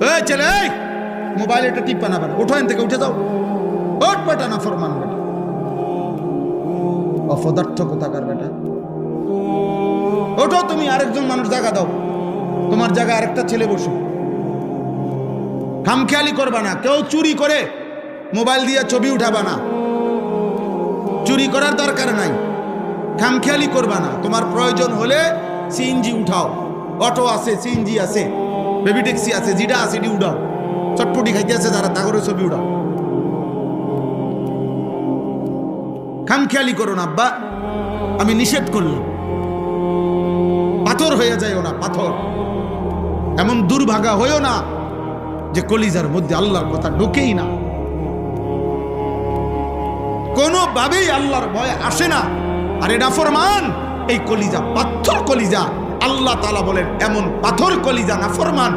এই ছেলে, এই মোবাইল এটা টিপা না বেটা, উঠো এখান থেকে, উঠে যাও, ওঠ বেটা, না ফরমান বেটা, অপদার্থ কোথাকার বেটা। ওঠো, তুমি আরেকজন মানুষ জায়গা দাও, তোমার জায়গায় আরেকটা ছেলে বসো। খামখেয়ালি করবা না। কেউ চুরি করে মোবাইল দিয়ে ছবি উঠাবা না, চুরি করার দরকার নাই। খামখেয়ালি করবা না। তোমার প্রয়োজন হলে সিএনজি উঠাও, অটো আছে, সিএনজি আছে, বেবি ট্যাক্সি আছে, যেটা আছে এটি উঠাও। চটপটি খাইতে আছে যারা, তা করে ছবি উঠাও। খামখেয়ালি করো না আব্বা, আমি নিষেধ করলাম। পাথর হয়ে যায়ও না, পাথর। এমন দুর্ভাগা হয়েও না যে কলিজার মধ্যে আল্লাহর কথা ঢোকেই না, কোনোভাবেই আল্লাহর ভয় আসে না। আর এটা নাফরমান, এই কলিজা পাথর কলিজা। আল্লাহ তাআলা বলেন এমন পাথর কলিজা নাফরমান